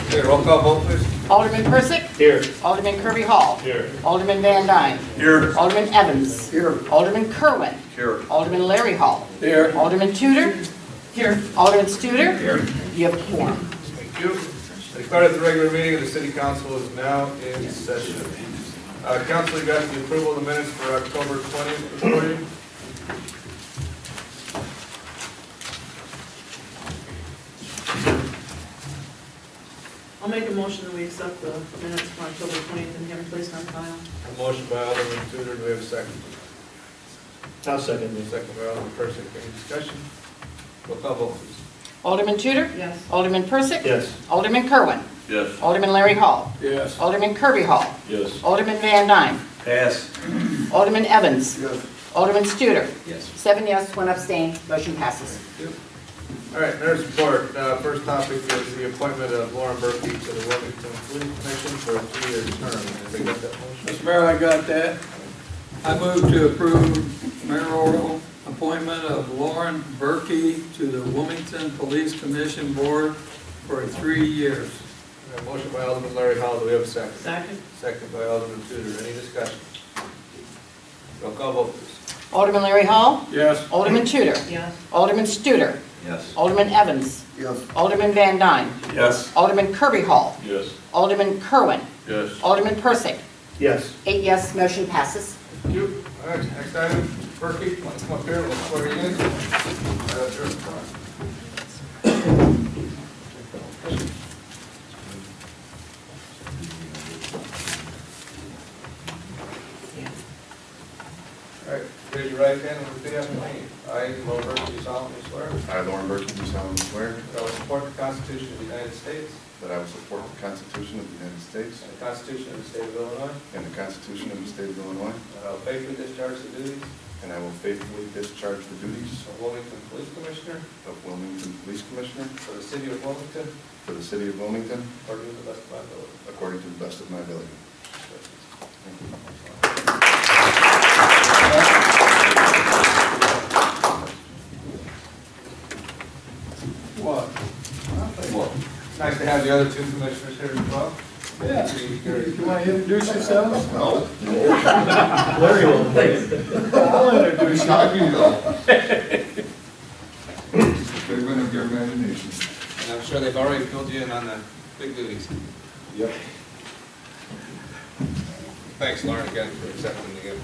Okay, roll call vote, please. Alderman Persick. Here. Alderman Kirby Hall. Here. Alderman Van Dyne. Here. Alderman Evans. Here. Alderman Kerwin. Here. Alderman Larry Hall. Here. Alderman Tudor. Here. Alderman Studer. Here. You have quorum. Thank you. I declare that the regular meeting of the City Council is now in session. Council, you got the approval of the minutes for October 20th before you. I'll make a motion that we accept the minutes from October 20th and have them placed on file. A motion by Alderman Tudor, do we have a second? I'll second this. Second by Alderman Persick, any discussion? Roll call vote, please. Alderman Tudor. Yes. Alderman Persick. Yes. Alderman Kerwin. Yes. Alderman Larry Hall. Yes. Alderman Kirby Hall. Yes. Alderman Van Dyne. Pass. Alderman Evans. Yes. Alderman Studer. Yes. 7 yes, 1 abstain. Motion passes. Thank you. All right, mayor's report. First topic is the appointment of Lauren Berkey to the Wilmington Police Commission for a 3-year term. Anybody got that motion? Mr. Mayor, I got that. I move to approve mayoral appointment of Lauren Berkey to the Wilmington Police Commission Board for 3 years. We have a motion by Alderman Larry Hall, do we have a second? Second. Second by Alderman Tudor, any discussion? Roll call vote, please. Alderman Larry Hall. Yes. Alderman Tudor. Yes. Alderman Studer. Yes. Alderman Evans. Yes. Alderman Van Dyne. Yes. Alderman Kirby Hall. Yes. Alderman Kerwin. Yes. Alderman Persick. Yes. 8 yes, motion passes. Thank you. All right, next item, Berkey, want to come up here, we'll swear you in. Sure. All right, raise your right hand and repeat after me. I, Lauren Berkey, solemnly swear I, Lauren Berkey, do solemnly swear that I will support the Constitution of the United States that I will support the Constitution of the United States and the Constitution of the State of Illinois, and the Constitution of the State of Illinois, and I will faithfully discharge the duties and I will faithfully discharge the duties of Wilmington Police Commissioner of Wilmington Police Commissioner for the City of Wilmington for the City of Wilmington according to the best of my ability. according to the best of my ability. Thank you. What? Nice to have the other two commissioners here as well. Yeah. You want to introduce yourself? No. Larry will. I'll introduce you. Figment of your imagination. And I'm sure they've already filled you in on the big duties. Yep. Thanks, Lauren, again, for accepting the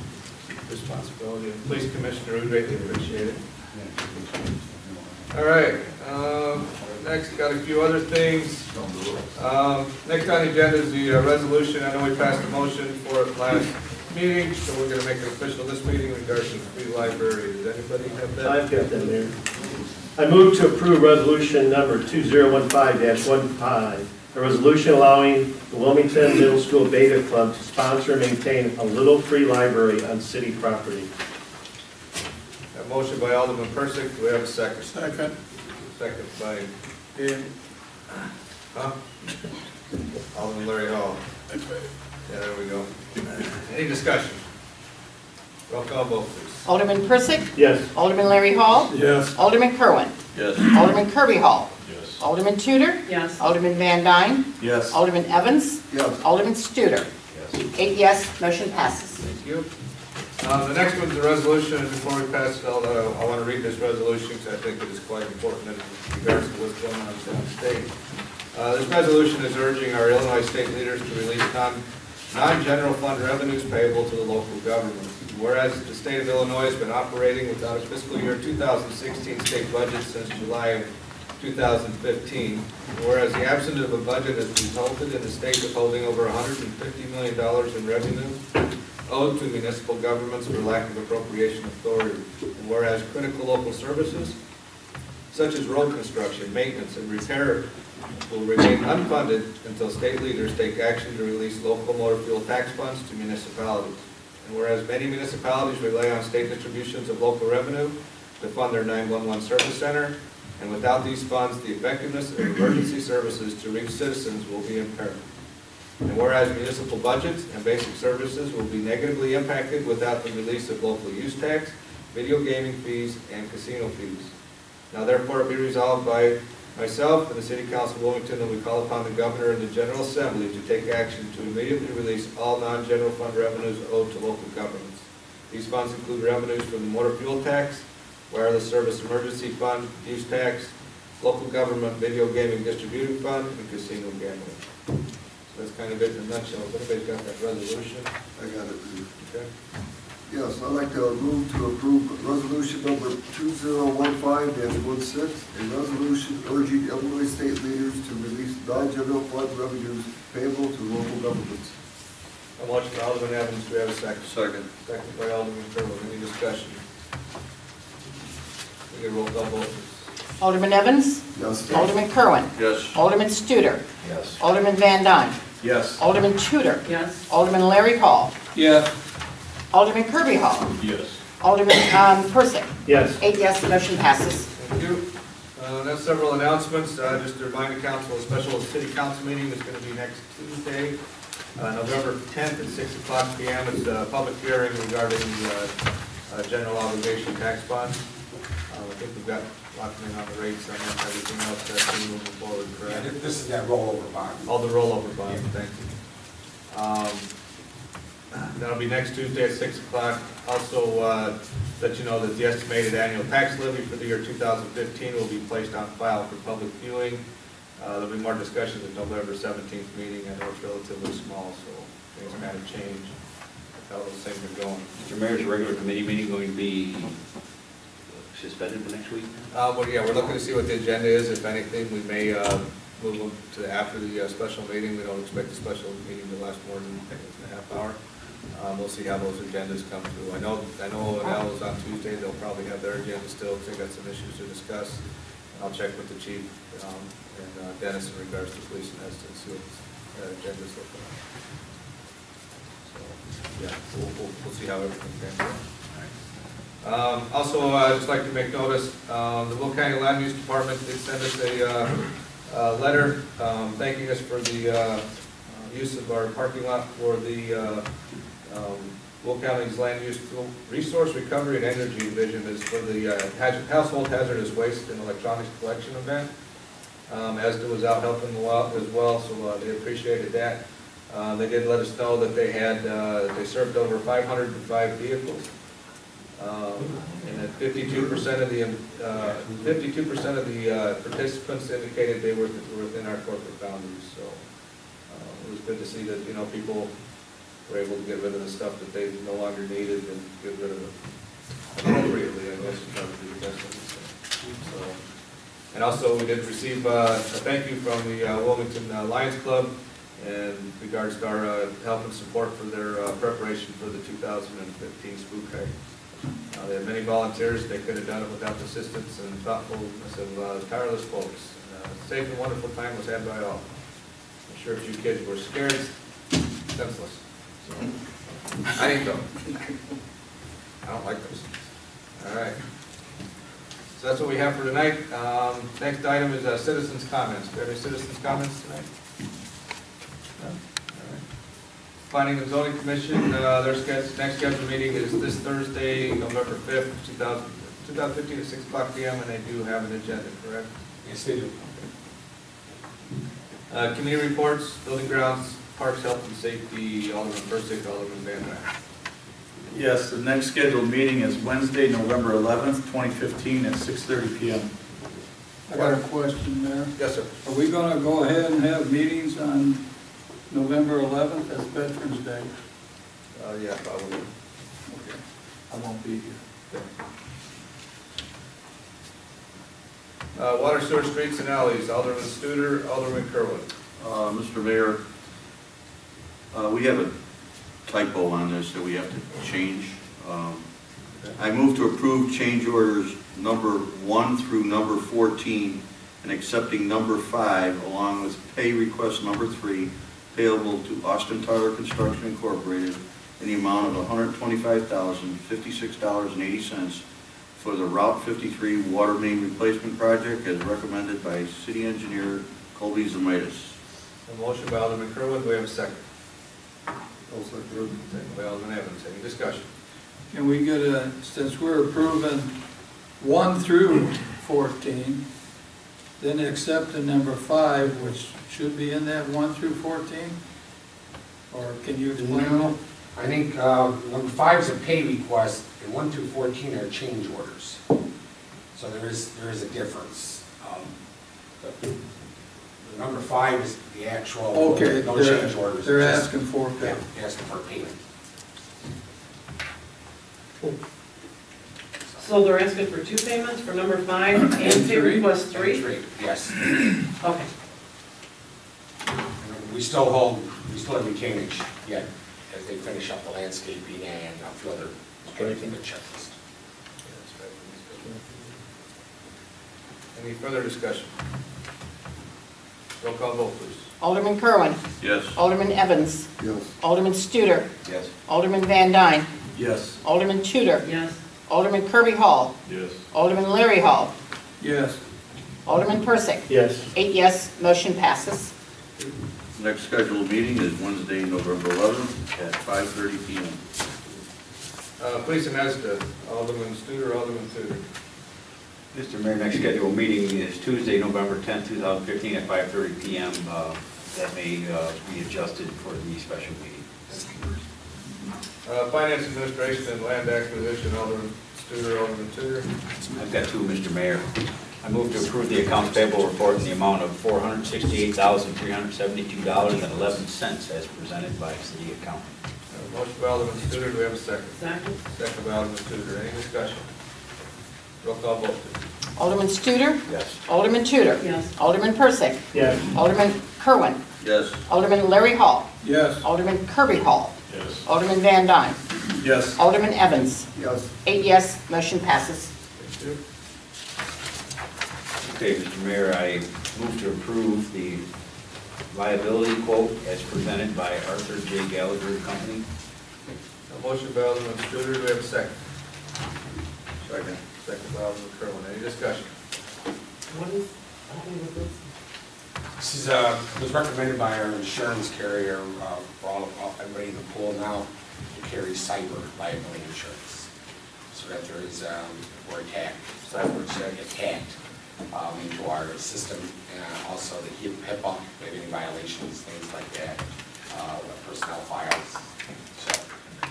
responsibility. Police Commissioner, we greatly appreciate it. All right, next, got a few other things. Next on the agenda is the resolution. I know we passed a motion for it last meeting, so we're going to make it official this meeting in regards to the free library. Does anybody have that? I've got that, Mayor. I move to approve resolution number 2015-15, a resolution allowing the Wilmington Middle School Beta Club to sponsor and maintain a little free library on city property. A motion by Alderman Persick. Do we have a second? Second. Second by Yeah. Alderman Larry Hall. Yeah, there we go. Any discussion? Roll call vote, please. Alderman Persick. Yes. Alderman Larry Hall. Yes. Alderman Kerwin. Yes. Alderman Kirby Hall. Yes. Alderman Tudor. Yes. Alderman Van Dyne. Yes. Alderman Evans. Yes. Alderman Studer. Yes. 8 yes, motion passes. Thank you. The next one's a resolution, and before we pass it, I want to read this resolution because I think it is quite important in regards to what's going on downstate. This resolution is urging our Illinois state leaders to release non-general fund revenues payable to the local governments. Whereas the state of Illinois has been operating without a fiscal year 2016 state budget since July of 2015, whereas the absence of a budget has resulted in the state withholding over $150 million in revenue owed to municipal governments for lack of appropriation authority. And whereas critical local services, such as road construction, maintenance, and repair, will remain unfunded until state leaders take action to release local motor fuel tax funds to municipalities. And whereas many municipalities rely on state distributions of local revenue to fund their 911 service center, and without these funds, the effectiveness of emergency services to reach citizens will be impaired. And whereas municipal budgets and basic services will be negatively impacted without the release of local use tax, video gaming fees, and casino fees. Now therefore be resolved by Myself and the City Council of Wilmington will call upon the Governor and the General Assembly to take action to immediately release all non-general fund revenues owed to local governments. These funds include revenues from the motor fuel tax, wireless service emergency fund, use tax, local government video gaming distributing fund, and casino gambling. So that's kind of it in a nutshell. If anybody's got that resolution, I got it. okay? Yes, I'd like to move to approve resolution number 2015-16, a resolution urging Illinois state leaders to release non-general fund revenues payable to local governments. A motion by Alderman Evans, do we have a second? Second. Second by Alderman Kerwin, any discussion? We get a roll call vote. Alderman Evans? Yes. Alderman Kerwin? Yes. Alderman Studer? Yes. Alderman Van Dyne? Yes. Alderman Tudor? Yes. Alderman Larry Paul? Yes. Alderman Kirby Hall? Yes. Alderman Persick? Yes. 8 yes, the motion passes. Thank you. Now several announcements, just to remind the council, a special city council meeting is going to be next Tuesday, November 10th at 6 o'clock p.m. It's a public hearing regarding the general obligation tax bond. I think we've got locked in on the rates and everything else that's been moving forward, correct? This is that rollover bond. All the rollover bonds, thank you. That'll be next Tuesday at 6 o'clock. Also, let you know that the estimated annual tax levy for the year 2015 will be placed on file for public viewing. There'll be more discussions at November 17th meeting. I know it's relatively small, so things kind of change. How those things are going. Mr. Mayor, is your regular committee meeting going to be suspended for next week? Well, yeah, we're looking to see what the agenda is. If anything, we may move them to after the special meeting. We don't expect the special meeting to last more than a half hour. We'll see how those agendas come through. I know O&L is on Tuesday. They'll probably have their agenda still because they got some issues to discuss. I'll check with the chief and Dennis in regards to police and Eston, see what their agendas look like. So, yeah, we'll see how everything pans out. Also, I'd just like to make notice, the Will County Land Use Department did send us a letter thanking us for the use of our parking lot for the Will County's Land Use Resource Recovery and Energy Division is for the Household Hazardous Waste and Electronics Collection event. ASDA was out helping them out as well, so they appreciated that. They did let us know that they had they served over 505 vehicles, and that 52% of the 52% of the participants indicated they were within our corporate boundaries. So it was good to see that people were able to get rid of the stuff that they no longer needed and get rid of it appropriately. I guess would probably be the best thing to say. So, and also we did receive a thank you from the Wilmington Lions Club in regards to our help and support for their preparation for the 2015 spook hike. They had many volunteers. They could have done it without the assistance and thoughtfulness of tireless folks. Safe and wonderful time was had by all. I'm sure a few kids were scared, senseless. So, I didn't go. I don't like those things. All right. So that's what we have for tonight. Next item is citizens' comments. Do we have any citizens' comments tonight? No? All right. Planning and Zoning Commission, their next scheduled meeting is this Thursday, November 5th, 2015 at 6 o'clock p.m. and they do have an agenda, correct? Yes, they do. Community reports, building grounds, parks, health and safety, Alderman Persick, Alderman Van Dyne. Yes, the next scheduled meeting is Wednesday, November 11th, 2015 at 6:30 p.m. I got a question there. Yes, sir. Are we going to go ahead and have meetings on November 11th as Veterans Day? Yeah, probably. Okay. I won't be here. Water, sewer, streets, and alleys, Alderman Studer, Alderman Kerwin. Mr. Mayor, we have a typo on this that we have to change. I move to approve change orders number 1 through number 14 and accepting number 5 along with pay request number 3 payable to Austin Tyler Construction Incorporated in the amount of $125,056.80 for the Route 53 water main replacement project as recommended by City Engineer Colby Zemaitis. A motion by Alderman Kerwin, do we have a second? Second by Alderman Evans, any discussion? Can we get since we're approving 1 through 14, then accept the number 5, which should be in that 1 through 14? Or can you explain? No, I think number 5 is a pay request, and 1 through 14 are change orders. So there is a difference. The number 5 is the actual, Okay, no change orders. they're just- asking for Yeah, pay. they're asking for payment. So they're asking for 2 payments for number 5 and pay Three? request 3? Yes. Okay. We still have retainage yet, as they finish up the landscaping and a few other, everything to checklist. Any further discussion? Roll call vote, please. Alderman Kerwin. Yes. Alderman Evans. Yes. Alderman Studer. Yes. Alderman Van Dyne. Yes. Alderman Tudor. Yes. Alderman Kirby Hall. Yes. Alderman Larry Hall. Yes. Alderman Persick. Yes. 8 yes, motion passes. Next scheduled meeting is Wednesday, November 11th at 5:30 PM. Police and ESTA, Alderman Studer, Alderman Tudor. Mr. Mayor, next scheduled meeting is Tuesday, November 10th, 2015 at 5:30 PM. That may be adjusted for the special meeting. Finance Administration and Land Acquisition, Alderman Studer, Alderman Tudor. I've got two, Mr. Mayor. I move to approve the accounts payable report in the amount of $468,372.11 as presented by city accountant. Motion by Alderman Studer, do we have a second? Second? Second by Alderman Tudor, any discussion? Roll call vote, please. Alderman Studer. Yes. Alderman Tudor. Yes. Alderman Persick. Yes. Alderman Kerwin. Yes. Alderman Larry Hall. Yes. Alderman Kirby Hall. Yes. Alderman Van Dyne. Yes. Alderman Evans. Yes. 8 yes, motion passes. Thank you. Okay, Mr. Mayor, I move to approve the liability quote as presented by Arthur J. Gallagher and Company. A motion by Alderman Studer, do we have a second? Second. Second by Alderman Kerwin, any discussion? What is, I don't know what this This is, was recommended by our insurance carrier, for all everybody in the pool now, to carry cyber liability insurance. So that there is, we're attacked, into our system, and also the HIPAA, if any violations, things like that, with personnel files. So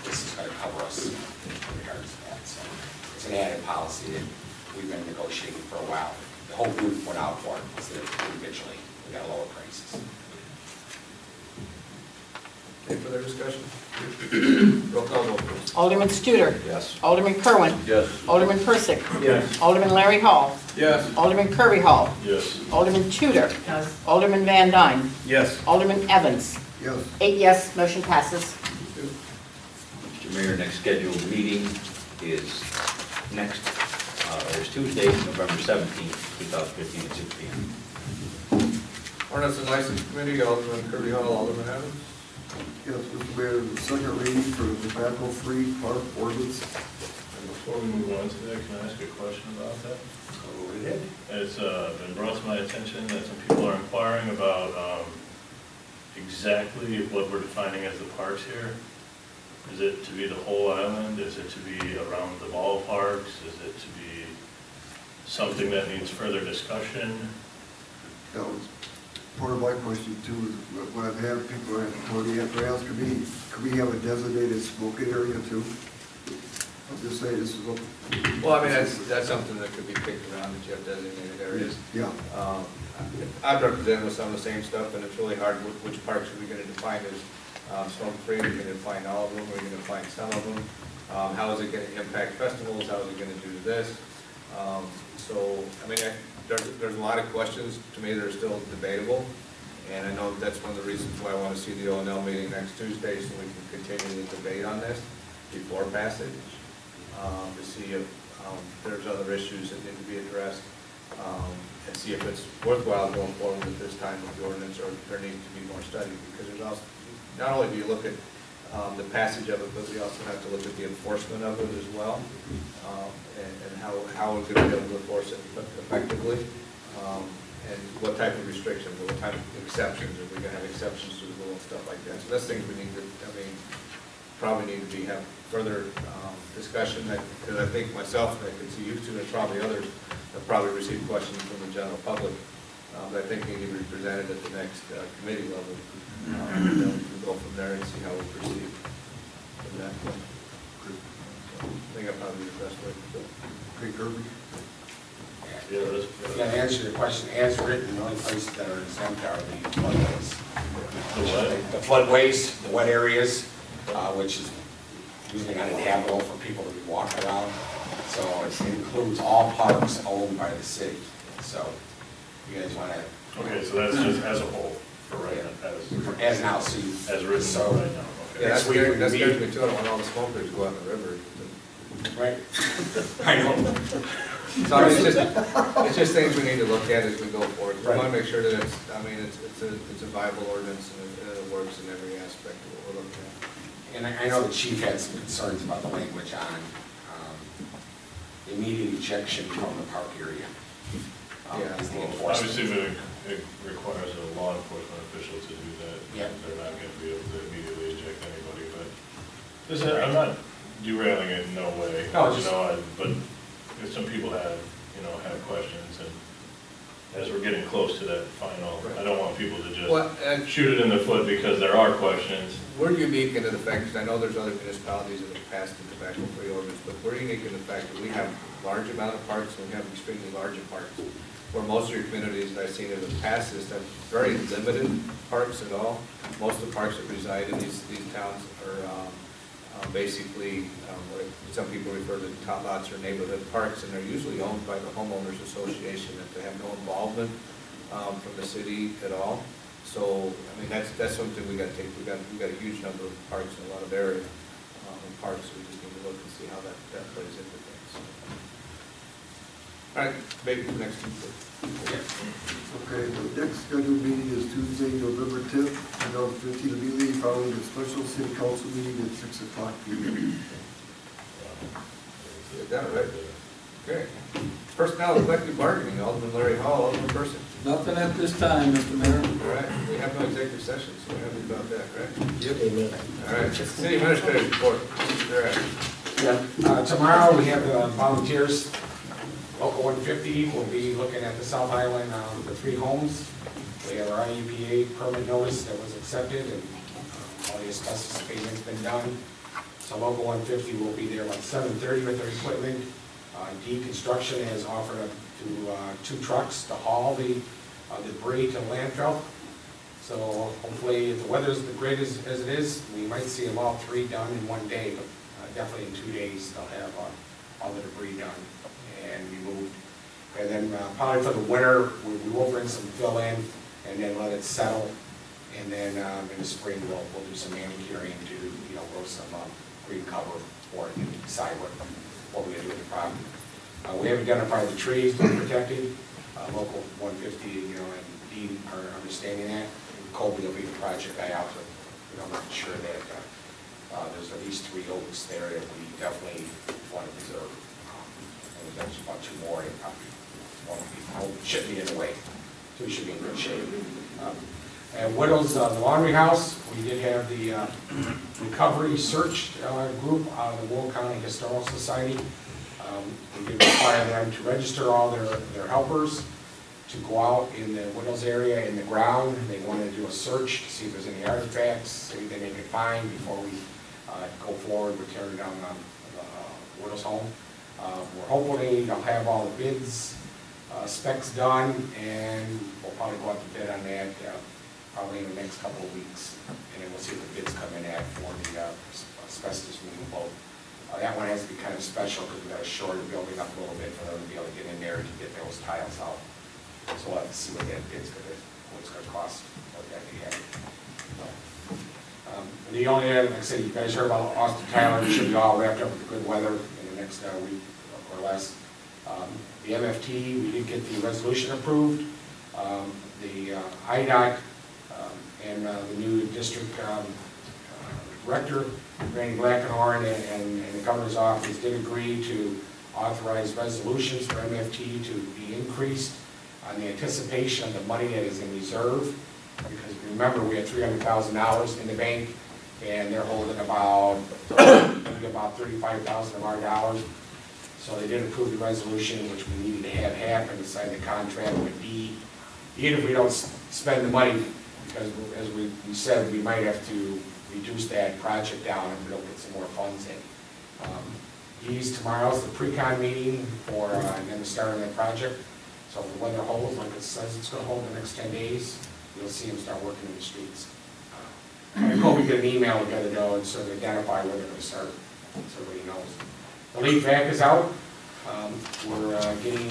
this is gonna cover us in regards to that. So it's an added policy that we've been negotiating for a while. The whole group went out for it, so that individually, we got lower prices. Any further discussion? Roll call vote, please. Alderman Studer. Yes. Alderman Kerwin. Yes. Alderman Persick. Yes. Alderman Larry Hall. Yes. Alderman Kirby Hall. Yes. Alderman Tudor. Yes. Alderman Van Dyne. Yes. Alderman Evans. Yes. 8 yes, motion passes. Mr. Mayor, next scheduled meeting is Tuesday, November 17th, 2015 at 6 PM. Ordinance and License Committee, Alderman Kirby Hall, Alderman Evans. Yes, Mr. Mayor, the second reading for the tobacco-free park ordinance. And before we move on to that, can I ask a question about that? It's been brought to my attention that some people are inquiring about exactly what we're defining as the parks here. Is it to be the whole island? Is it to be around the ballparks? Is it to be something that needs further discussion? That was part of my question too, is when I've had people for the ask, could we have a designated smoking area too? I'll just say this is what. Well, I mean, that's something that could be picked around, that you have designated areas. Yeah. I've represented with some of the same stuff, and it's really hard, which parks are we gonna define as smoke-free? Are we gonna define all of them? Are we gonna define some of them? How is it gonna impact festivals? How is it gonna do this? So, I mean, there's a lot of questions, to me, that are still debatable, and I know that's one of the reasons why I want to see the O&L meeting next Tuesday, so we can continue the debate on this before passage, to see if there's other issues that need to be addressed, and see if it's worthwhile going forward with this time with the ordinance, or there needs to be more study, because there's also, not only do you look at the passage of it, but we also have to look at the enforcement of it as well, and how we're going to be able to enforce it effectively, and what type of restrictions, or what type of exceptions, are we going to have exceptions to the rule and stuff like that. So that's things we need to, probably need to have further discussion, because I think myself, and I can see you two, and probably others, have probably received questions from the general public But I think it need to be presented at the next committee level. And then we'll go from there and see how we proceed from that point. I think that'll probably be the best way to go. Okay, Kirby? Yeah, that's, Yeah, to answer your question, as written, the only places that are exempt are the floodways. The floodways, the wet areas, which is usually uninhabitable for people to be walking around. So it includes all parks owned by the city. So you guys want to, okay, so that's just as a whole for right now, as now, so you, as written So- right now, Yeah, okay. that's Next week scary, that we scares meet. me too, I don't want all the smokers to go out in the river. right? I know. So I mean, it's just things we need to look at as we go forward. We Right. want to make sure that it's, I mean, it's a viable ordinance and it works in every aspect of what we're looking at. And I know the chief had some concerns about the language on immediate ejection from the park area. Yeah. Is the Well, enforcement. obviously, but it requires a law enforcement official to do that. Yeah. They're not gonna be able to immediately eject anybody, but I'm not derailing it in no way. No, You just- know, but if some people have questions, and as we're getting close to that final, I don't want people to just Well, and shoot it in the foot because there are questions. we're unique in the fact, because I know there's other municipalities that have passed the tobacco-free ordinance, but we're unique in the fact that we have a large amount of parks and we have extremely large parks. Where most of your communities that I've seen in the past is have very limited parks at all. Most of the parks that reside in these towns are basically, what some people refer to top lots or neighborhood parks, and they're usually owned by the homeowners association, that they have no involvement from the city at all. So, I mean, that's something we gotta take, we got a huge number of parks in a lot of area, parks, we just need to look and see how that plays into things. All right, maybe the next one, please. Okay, the next scheduled meeting is Tuesday, November 10th, 2015, immediately following a special city council meeting at 6 o'clock p.m. You got it, right? Okay. Personnel and collective bargaining, Alderman Larry Hall, Alderman Person. Nothing at this time, Mr. Mayor. All right, we have no executive session, so we're happy about that, right? Yep. Amen. All right, city administrator's report. Mr. Durant. Yeah, tomorrow we have the volunteers, Local 150, will be looking at the South Island, the 3 homes. We have our IUPA permit notice that was accepted, and all the asbestos abatement's been done. So Local 150 will be there about 7:30 with their equipment. D Construction has offered up to 2 trucks to haul the debris to the landfill. So hopefully, if the weather's as great as it is, we might see them all 3 done in one day, but definitely in 2 days, they'll have all the debris done and removed. And then probably for the winter, we will bring some fill in and then let it settle. And then in the spring, we'll do some manicuring to, grow some green cover for it and decide what we're gonna do with the property. We have identified the trees that are protected. Local 150, and Dean are understanding that. And Colby will be the project guy out to, making sure that there's at least 3 oaks there that we definitely want to preserve. And there's about 2 more, and probably should be in the way. 2 should be in good shape. And Widows Laundry House, we did have the recovery search group out of the Will County Historical Society. We did require them to register all their helpers to go out in the Widows area in the ground. They wanted to do a search to see if there's any artifacts, anything they could find before we go forward with tearing down the Widows home. We're hopefully they'll have all the bids, specs done, and we'll probably go out to bid on that probably in the next couple of weeks. And then we'll see what the bids come in at for the asbestos removal. That one has to be kind of special because we've got to shore the building up a little bit for them to be able to get in there to get those tiles out. So we'll have to see what that bid's going to cost, what that we have. The only other, like I said, you guys heard about Austin Tyler, it should be all wrapped up with good weather in the next week or less. The MFT, we did get the resolution approved. The IDOT and the new district director, Randy Blackenhorn, and the governor's office did agree to authorize resolutions for MFT to be increased on the anticipation of the money that is in reserve. Because remember, we had $300,000 in the bank, and they're holding about $35,000 of our dollars. So they did approve the resolution, which we needed to have happen to sign the contract with D even if we don't spend the money, because as we said, we might have to reduce that project down if we don't get some more funds in. Tomorrow's the pre-con meeting for, and then the start of that project. So if the weather holds like it says it's gonna hold the next 10 days, you'll see them start working in the streets. I hope we get an email to get it out and sort of identify where they're gonna start, so everybody knows. The lead vac is out. We're getting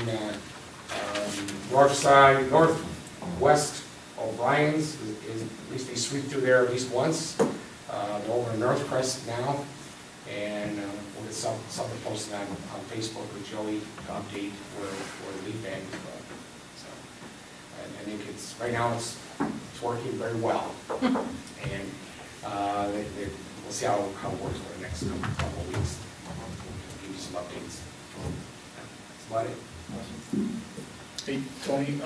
northwest O'Brien's, at least they sweep through there at least once. They're over in North Crest now, and we'll get something posted on Facebook with Joey to update where the lead vac is going. So, I think it's, right now it's working very well. And we'll see how it works for the next couple of weeks. Give you some updates. That's about it. Hey, Tony,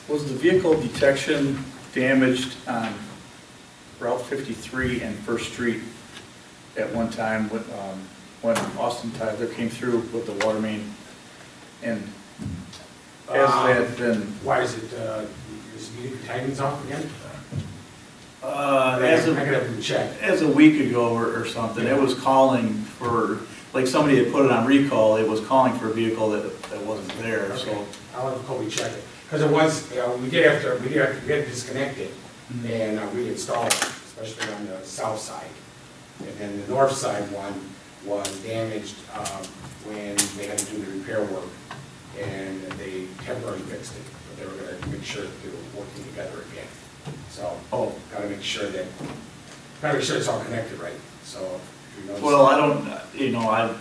was the vehicle detection damaged on Route 53 and First Street at one time when Austin Tyler came through with the water main? And has that been... Why is it, is the timing's off again? As a week ago or something, it was calling for, like somebody had put it on recall, it was calling for a vehicle that wasn't there, Okay. so. I'll have Kobe check it, because it was, we had to disconnect it, and reinstall it, especially on the south side. And then the north side one was damaged when they had to do the repair work, and they temporarily fixed it, but they were gonna make sure that they were working together again. So, gotta make sure it's all connected right, so. if you notice- Well,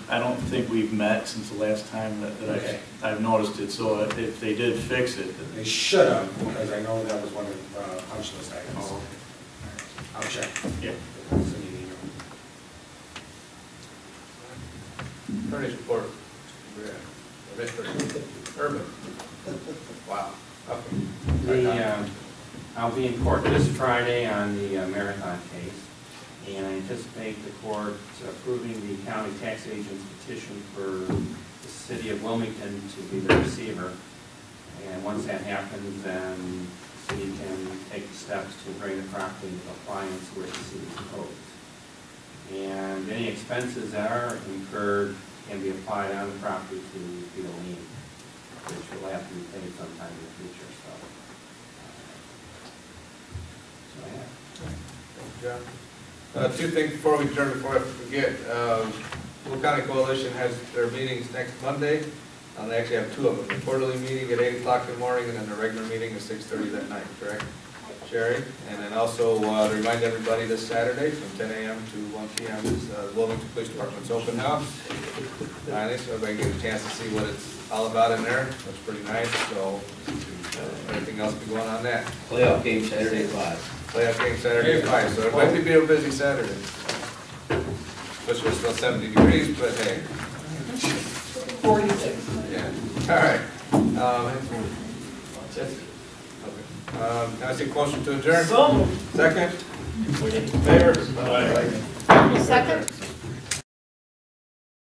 I don't think we've met since the last time that Okay. I've noticed it, so if they did fix it. They should have, because I know that was one of the punch list items. Oh. I'll check. Yeah. Send you an email. Attorney's report. Mr. Urban. Wow. Okay. I'll be in court this Friday on the Marathon case, and I anticipate the court approving the county tax agent's petition for the city of Wilmington to be the receiver. And once that happens, then the city can take the steps to bring the property into compliance with the city's codes. And any expenses that are incurred can be applied on the property to be a lien, which will have to be paid sometime in the future. Thank you, John. Two things before I forget. Will County Coalition has their meetings next Monday. They actually have two of them, a quarterly meeting at 8 o'clock in the morning and then a regular meeting at 6:30 that night, correct? Sherry? And then also to remind everybody this Saturday from 10 a.m. to 1 p.m. is Wilmington Police Department's open house. Nice, so everybody gets a chance to see what it's all about in there. Looks pretty nice, so anything else be going on that? Playoff game Saturday at 5. Playoff game Saturday at 5, so it might be a busy Saturday. Especially it's still 70 degrees, but hey. 46. Yeah, all right. That's it. Okay. Can I see a motion to adjourn? So. Second? Favor? Second?